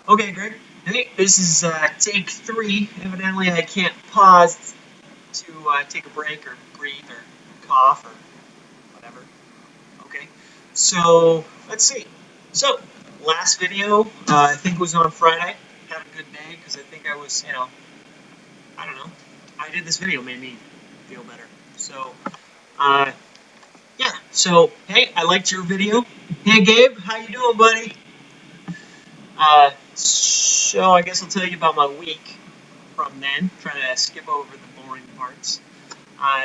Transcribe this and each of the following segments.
Okay, Greg. Hey, this is take three. Evidently, I can't pause to take a break or breathe or cough or whatever. Okay. So let's see. So last video, I think was on Friday. Had a good day because I think I was, I don't know. I did this video made me feel better. So uh, yeah. So hey, I liked your video. Hey, Gabe, how you doing, buddy? So I guess I'll tell you about my week from then. Try to skip over the boring parts.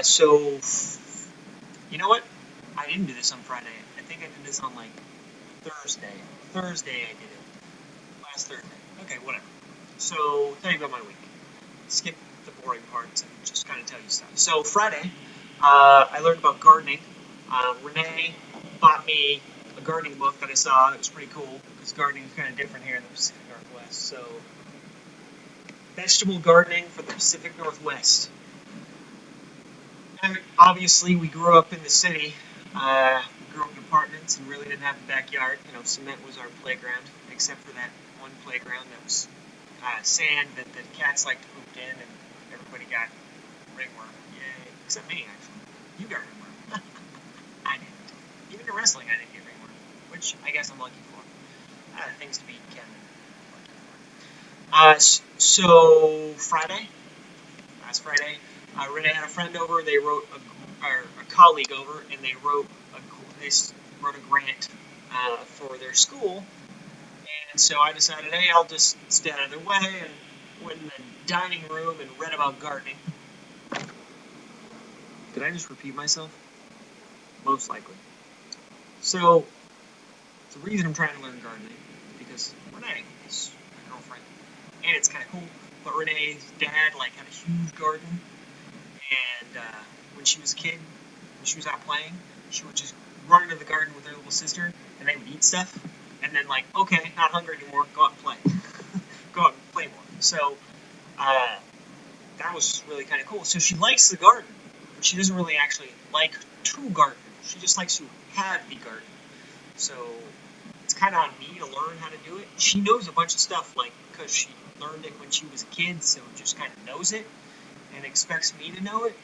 So you know what? I didn't do this on Friday. I think I did this on like Thursday. Thursday I did it. Last Thursday. Okay, whatever. So tell you about my week. Skip the boring parts and just kind of tell you stuff. So Friday, I learned about gardening. Renee bought me a gardening book that I saw. It was pretty cool because gardening is kind of different here in the Pacific Northwest. So vegetable gardening for the Pacific Northwest. And obviously, we grew up in the city. We grew up in apartments and really didn't have a backyard. Cement was our playground, except for that one playground that was sand that the cats liked to poop in, and everybody got ringworm. Yay! Except me, actually. You got ringworm. I didn't. Even in wrestling, I didn't get ringworm, which I guess I'm lucky for. Things to be Kevin. So Friday, last Friday. Renee had a friend over. They wrote a colleague over, and they wrote a grant for their school. And so I decided, hey, I'll just stay out of their way and went in the dining room and read about gardening. Did I just repeat myself? Most likely. So the reason I'm trying to learn gardening is because Renee is my girlfriend, and it's kind of cool. But Renee's dad had a huge garden, and when she was a kid, when she was out playing, she would just run into the garden with her little sister, and they would eat stuff. And then, okay, not hungry anymore, go out and play. Go out and play more. So uh, that was really kind of cool. So she likes the garden, but she doesn't really actually like to garden. She just likes to have the garden. So it's kind of on me to learn how to do it. She knows a bunch of stuff, because she learned it when she was a kid, so just kind of knows it and expects me to know it,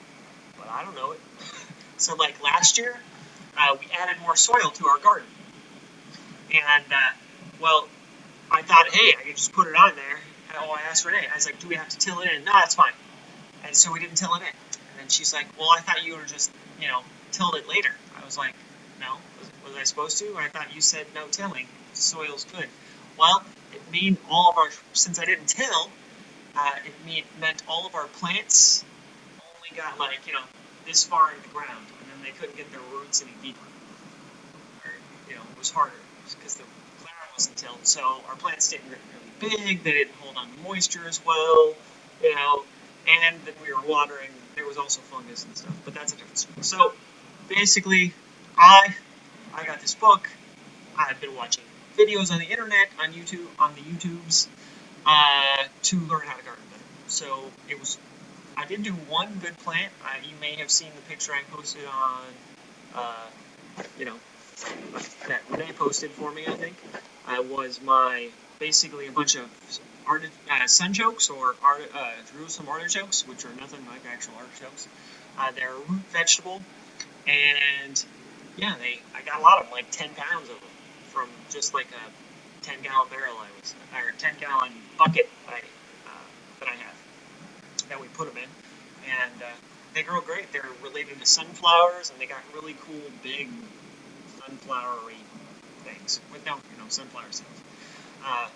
but I don't know it. So, last year, we added more soil to our garden. And, well, I thought, hey, I could just put it on there. And, I asked Renee, I was like, do we have to till it in? No, that's fine. And so we didn't till it in. And then she's like, well, I thought you were just, tilled it later. I was like, no, was I supposed to? I thought you said no tilling. Soil's good. Well, it mean since I didn't till, meant all of our plants only got this far in the ground, and then they couldn't get their roots any deeper. Or, it was harder because the ground wasn't tilled. So our plants didn't get really big. They didn't hold on to moisture as well. And then we were watering. There was also fungus and stuff, but that's a different story. So basically, I got this book. I've been watching videos on the internet, on the YouTubes, to learn how to garden better. So I did do one good plant. You may have seen the picture I posted on, uh, you know, that Renee posted for me, I think. Was basically a bunch of sunchokes or Jerusalem artichokes, which are nothing like actual artichokes. They're a root vegetable, and yeah, I got a lot of them, like 10 pounds of them, from just like a 10-gallon barrel or 10-gallon bucket that I have that we put them in, and they grow great. They're related to sunflowers, and they got really cool big sunflowery things with no sunflower seeds. Uh,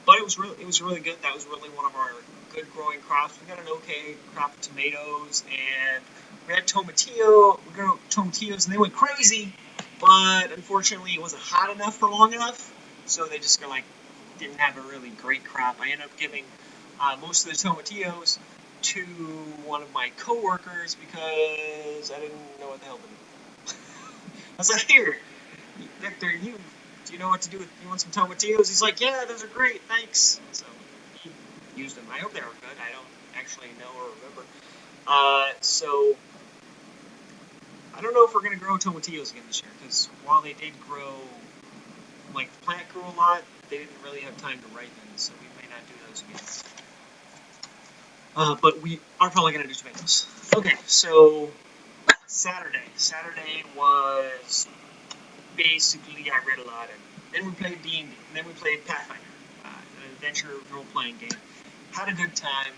but it was really good. That was really one of our good growing crops. We got an okay crop of tomatoes, and we had tomatillos, and they went crazy. But unfortunately, it wasn't hot enough for long enough, so they just didn't have a really great crop. I ended up giving most of the tomatillos to one of my coworkers because I didn't know what the hell to do. I was like, here, Victor, do you know what to do with, you want some tomatillos? He's like, yeah, those are great, thanks. So he used them. I hope they were good. I don't actually know or remember. So I don't know if we're going to grow tomatillos again this year, because while they did grow like the plant grew a lot. They didn't really have time to ripen, so we may not do those again. But we are probably going to do tomatoes. Okay, so Saturday. Saturday was basically I read a lot, and then we played D&D, and then we played Pathfinder, an adventure role-playing game. Had a good time.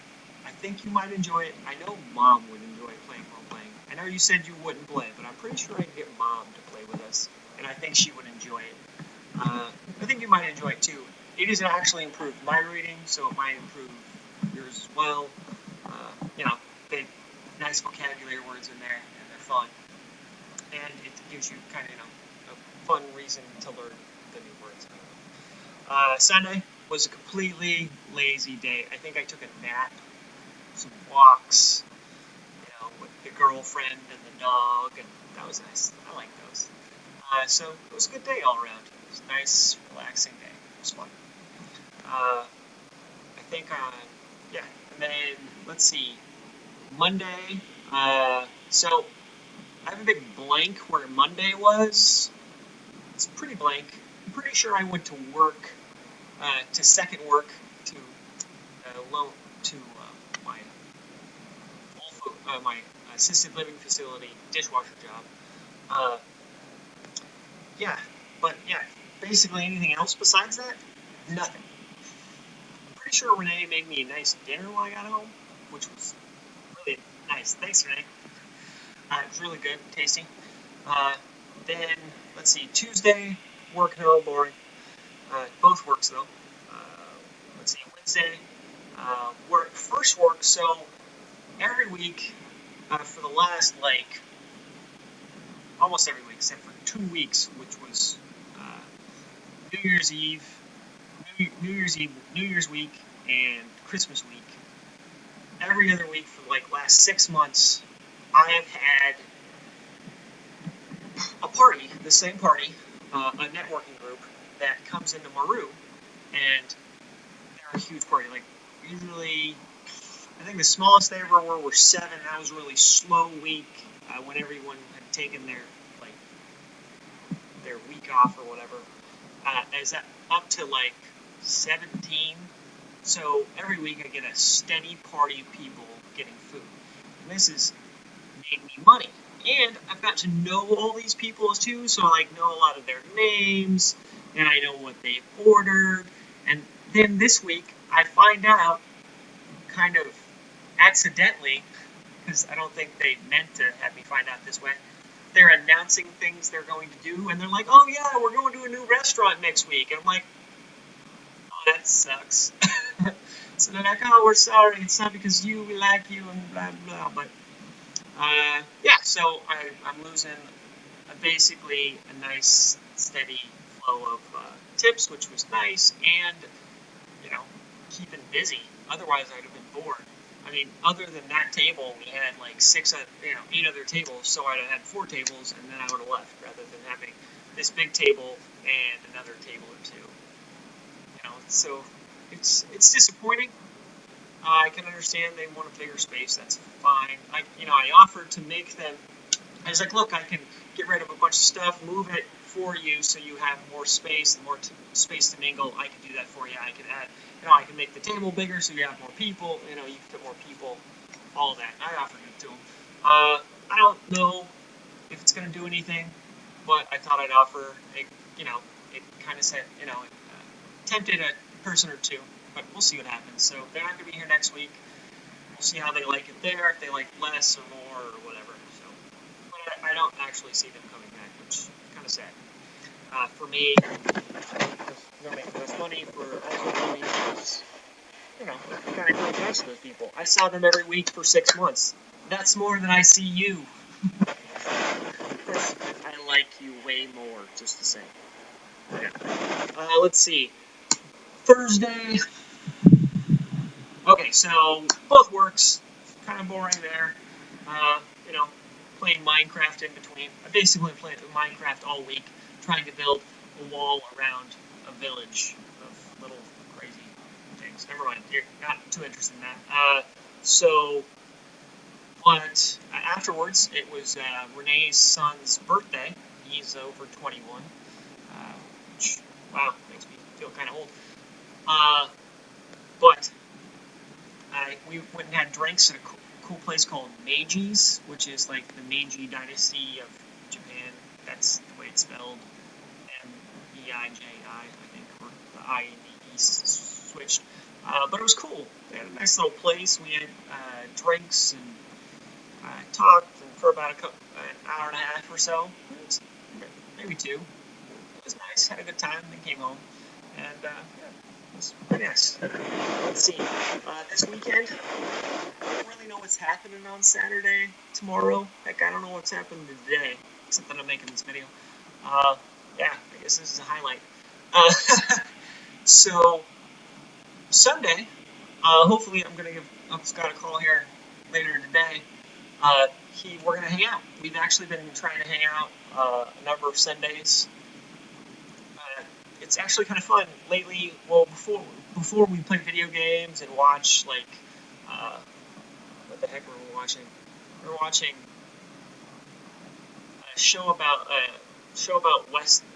I think you might enjoy it. I know Mom would enjoy playing role-playing. I know you said you wouldn't play, but I'm pretty sure I can get Mom to play with us, and I think she would enjoy it. I think you might enjoy it too. It has actually improved my reading, so it might improve yours as well. You know, big, nice vocabulary words in there, and they're fun. And it gives you kind of, a fun reason to learn the new words. Sunday was a completely lazy day. I think I took a nap, some walks, with the girlfriend and the dog, and that was nice. I like those. So it was a good day all around. It was a nice, relaxing day. It was fun. I think, yeah. And then, let's see, Monday. So I have a big blank where Monday was. It's pretty blank. I'm pretty sure I went to work, to second work, to loan to my my assisted living facility dishwasher job. Yeah, but yeah, basically anything else besides that, nothing. I'm pretty sure Renee made me a nice dinner when I got home, which was really nice. Thanks, Renee. It was really good, tasty. Then, let's see, Tuesday, work, no, boring. Both works, though. Let's see, Wednesday, work, first work, so every week, for the last, almost every week, except for 2 weeks, which was New Year's Eve, New Year's week, and Christmas week. Every other week for last 6 months, I have had a party, the same party, a networking group that comes into Maru, and they're a huge party. Usually, I think the smallest they ever were 7. That was a really slow week when everyone had taken their week off or whatever. Is that up to 17? So every week I get a steady party of people getting food. And this has made me money. And I've got to know all these people too, so I know a lot of their names, and I know what they've ordered. And then this week I find out, kind of accidentally, because I don't think they meant to have me find out this way, they're announcing things they're going to do, and they're like, oh yeah, we're going to a new restaurant next week. And I'm like, oh, that sucks. So they're like, oh, we're sorry, it's not because we like you, and blah, blah, but, yeah, so I'm losing basically a nice, steady flow of tips, which was nice, and, keeping busy. Otherwise, I'd have been bored. I mean, other than that table, we had 8 other tables, so I'd have had 4 tables, and then I would have left, rather than having this big table and another table or 2. So it's disappointing. I can understand they want a bigger space. That's fine. I offered to make them. I was like, look, I can get rid of a bunch of stuff, move it for you, so you have more space and more space to mingle. I can do that for you. I can add. I can make the table bigger so you have more people. You can fit more people. All of that. I offered it to them. I don't know if it's going to do anything, but I thought I'd offer. It kind of said, tempted a person or 2, but we'll see what happens. So they're not going to be here next week. We'll see how they like it there, if they like less or more or whatever. So, but I don't actually see them coming back, which is kind of sad. For me, they're making less money. For also me, because, kind of going back to those people. I saw them every week for 6 months. That's more than I see you. Of course, I like you way more, just the same. Yeah. Let's see. Thursday. Okay, so both works. Kind of boring there. Playing Minecraft in between. I basically played Minecraft all week, trying to build a wall around a village of little crazy things. Never mind, you're not too interested in that. But afterwards, it was Renee's son's birthday. He's over 21, which Wow, makes me feel kind of old. Uh, but we went and had drinks at a cool place called Meiji's, which is like the Meiji Dynasty of Japan. That's the way it's spelled. Meiji, I think, or the I and the E switched. But it was cool. They had a nice little place. We had drinks and talked for about an hour and a half or so. Maybe two. It was nice. Had a good time. Then came home, and yeah, it was pretty nice. Let's see. This weekend, I don't really know what's happening on Saturday, tomorrow. Heck, I don't know what's happening today, except that I'm making this video. Uh, yeah, I guess this is a highlight. Uh, so Sunday, hopefully I'm gonna give Uncle Scott a call here later today. We're gonna hang out. We've actually been trying to hang out a number of Sundays. It's actually kind of fun lately. Well, before we play video games and watch like what the heck were we watching? We were watching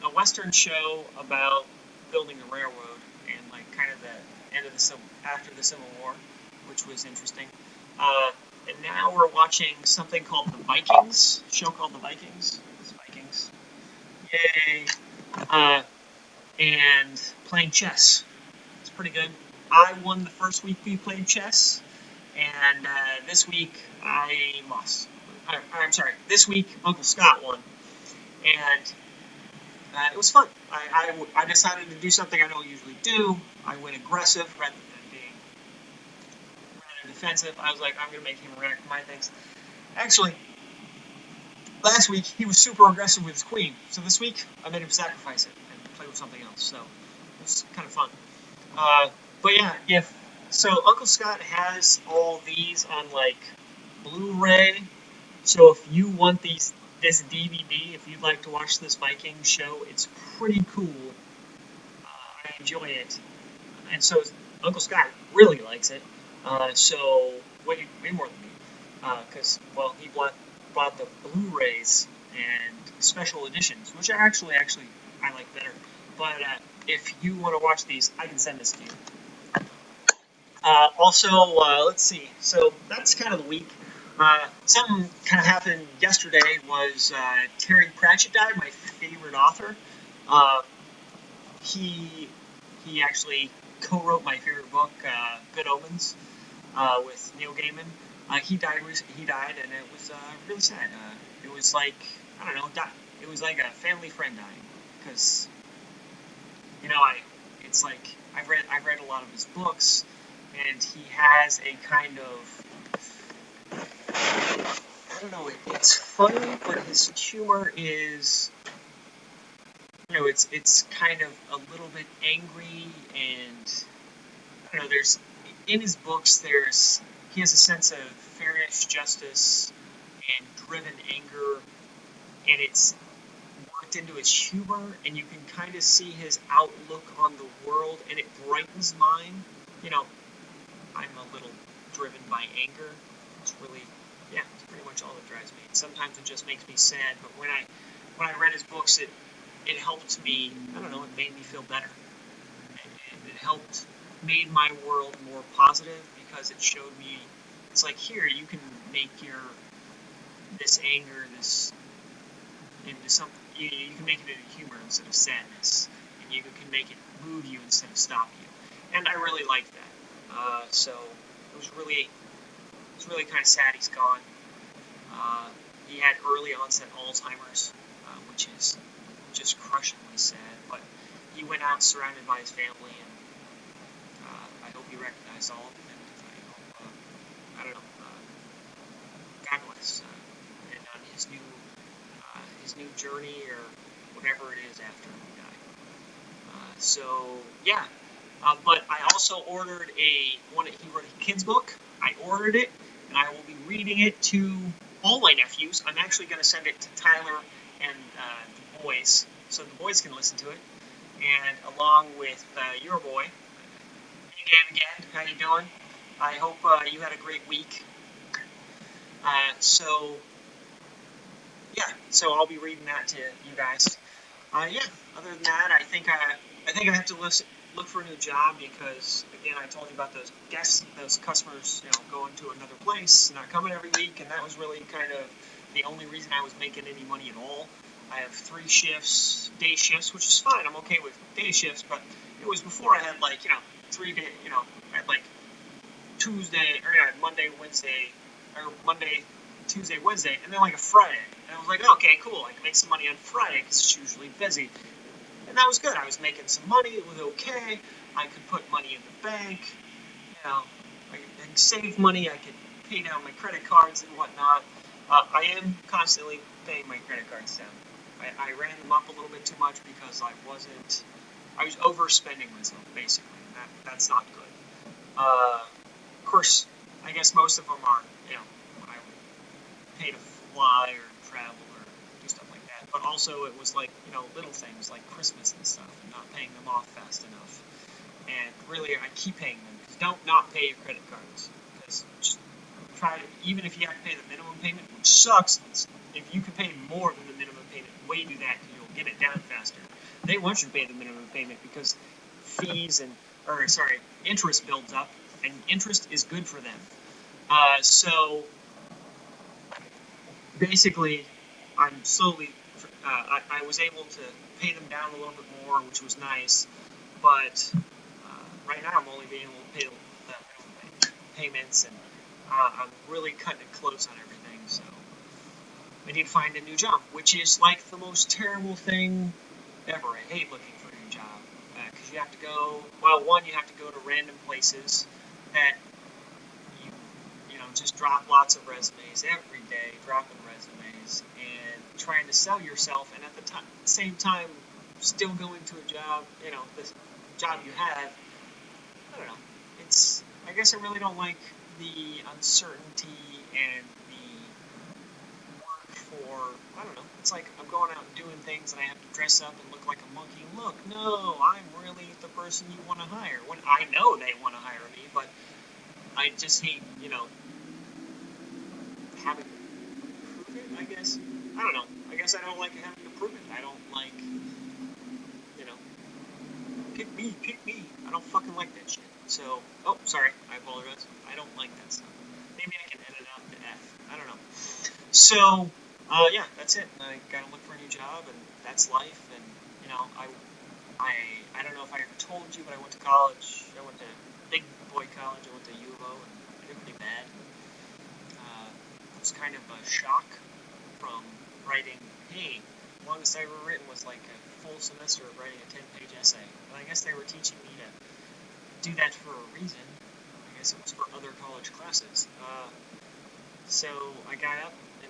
a western show about building a railroad and like kind of the end of after the Civil War, which was interesting. And now we're watching something called The Vikings, a show called The Vikings. It's Vikings. Yay! Uh, and playing chess. It's pretty good. I won the first week we played chess, and this week I lost. I'm sorry. This week Uncle Scott won, and it was fun. I decided to do something I don't usually do. I went aggressive rather than being rather defensive. I was like, I'm going to make him react to my things. Actually, last week he was super aggressive with his queen, so this week I made him sacrifice it and play with something else. So it was kind of fun. But yeah, Uncle Scott has all these on like Blu-ray. So if you want this DVD, if you'd like to watch this Viking show, it's pretty cool. I enjoy it, and so Uncle Scott really likes it. So way more than me, because well, he bought the Blu-rays and special editions, which actually I like better. But if you want to watch these, I can send this to you. Also, let's see. So that's kind of the week. Something kind of happened yesterday was Terry Pratchett died, my favorite author. Uh, he he actually co-wrote my favorite book, Good Omens, with Neil Gaiman. He died. He died, and it was really sad. It was like I don't know. It was like a family friend dying because it's like I've read a lot of his books, and he has a kind of I don't know. It's funny, but his humor is it's kind of a little bit angry, and I don't know. There's in his books he has a sense of fairness, justice, and driven anger, and it's worked into his humor, and you can kind of see his outlook on the world, and it brightens mine. You know, I'm a little driven by anger. It's really, yeah, it's pretty much all that drives me. Sometimes it just makes me sad, but when I read his books, it helped me. I don't know. It made me feel better, and it made my world more positive because it showed me. It's like here you can make this anger into something. You can make it into humor instead of sadness, and you can make it move you instead of stop you. And I really liked that. So it was really kind of sad he's gone. He had early onset Alzheimer's, which is just crushingly sad. But he went out surrounded by his family, and I hope he recognized all of them. And I don't know. God bless. And on his new journey or whatever it is after he died. So yeah. But I also ordered he wrote a kid's book. I ordered it, and I will be reading it to all my nephews. I'm actually going to send it to Tyler and the boys, so the boys can listen to it, and along with your boy. Hey, Dan, again, how you doing? I hope you had a great week. So I'll be reading that to you guys. Yeah. Other than that, I think I think I have to look for a new job because, again, I told you about those customers, going to another place, not coming every week, and that was really kind of the only reason I was making any money at all. I have 3 shifts, day shifts, which is fine. I'm okay with day shifts, but it was before I had 3 day, I had Tuesday, or yeah, Monday, Wednesday, or Monday, Tuesday, Wednesday, and then a Friday. And I was like, okay, cool. I can make some money on Friday because it's usually busy. And that was good. I was making some money. It was okay. I could put money in the bank. I could save money. I could pay down my credit cards and whatnot. I am constantly paying my credit cards down. I ran them up a little bit too much because I was overspending myself, basically. That's not good. Of course, I guess most of them are, I would pay to fly or travel or do stuff like that. But also it was little things like Christmas and stuff, and not paying them off fast enough. And really, I keep paying them. Because don't not pay your credit cards. Because just try to, even if you have to pay the minimum payment, which sucks, if you can pay more than the minimum payment, way do that because you'll get it down faster. They want you to pay the minimum payment because interest builds up, and interest is good for them. So basically, I'm slowly. I was able to pay them down a little bit more, which was nice. But right now, I'm only being able to pay the payments, and I'm really cutting it close on everything. So I need to find a new job, which is the most terrible thing ever. I hate looking for a new job because you have to go. Well, one, you have to go to random places that just drop lots of resumes every day, dropping resumes and trying to sell yourself, and at the same time, still going to a job, the job you have. I don't know. I guess I really don't like the uncertainty and the work for, I don't know. It's like I'm going out and doing things and I have to dress up and look like a monkey. Look, no, I'm really the person you want to hire. When I know they want to hire me, but I just hate, having to prove it, I guess. I don't know. I guess I don't like having to prove it. I don't like, pick me, pick me. I don't fucking like that shit. So, oh, sorry. I apologize. I don't like that stuff. Maybe I can edit out the F. I don't know. So, yeah, that's it. I gotta look for a new job, and that's life. And, I don't know if I ever told you, but I went to college. I went to big boy college. I went to U of O, and I did pretty bad. It was kind of a shock from writing, hey, the longest I ever written was a full semester of writing a 10-page essay. And I guess they were teaching me to do that for a reason. I guess it was for other college classes. So I got up, in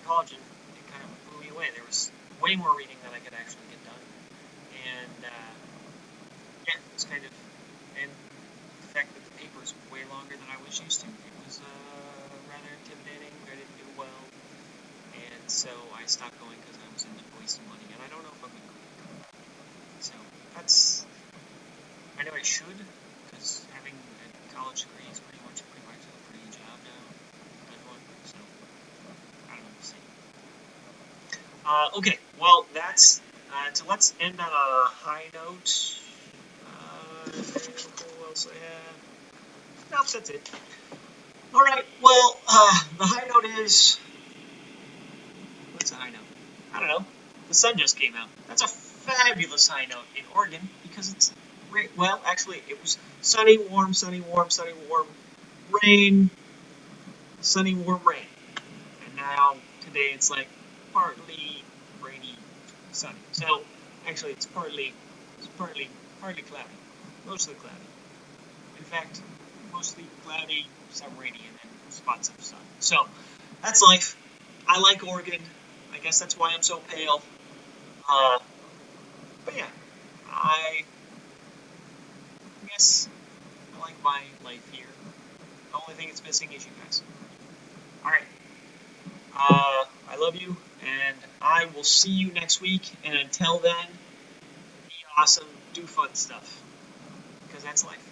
college, and it kind of blew me away. There was way more reading than I could actually get done. And, yeah, it was kind of, and the fact that the paper was way longer than I was used to, it was rather intimidating. I didn't do well. And so I stopped going because I was ended up wasting money, and I don't know if I'm going to go back. So I know I should, because having a college degree is pretty much a free job now. Good one. So I don't know. We'll see. Okay. Well, so let's end on a high note. What else I have? Nope, that's it. All right. Well, the high note is. What's a high note? I don't know. The sun just came out. That's a fabulous high note in Oregon because it's great. Well, actually, it was sunny, warm, rain, sunny, warm, rain. And now today it's partly rainy, sunny. So actually, it's partly cloudy, mostly cloudy. In fact, mostly cloudy, some rainy, and then spots of sun. So that's life. I like Oregon. I guess that's why I'm so pale. But yeah, I guess I like my life here. The only thing it's missing is you guys. Alright. I love you, and I will see you next week. And until then, be awesome, do fun stuff. Because that's life.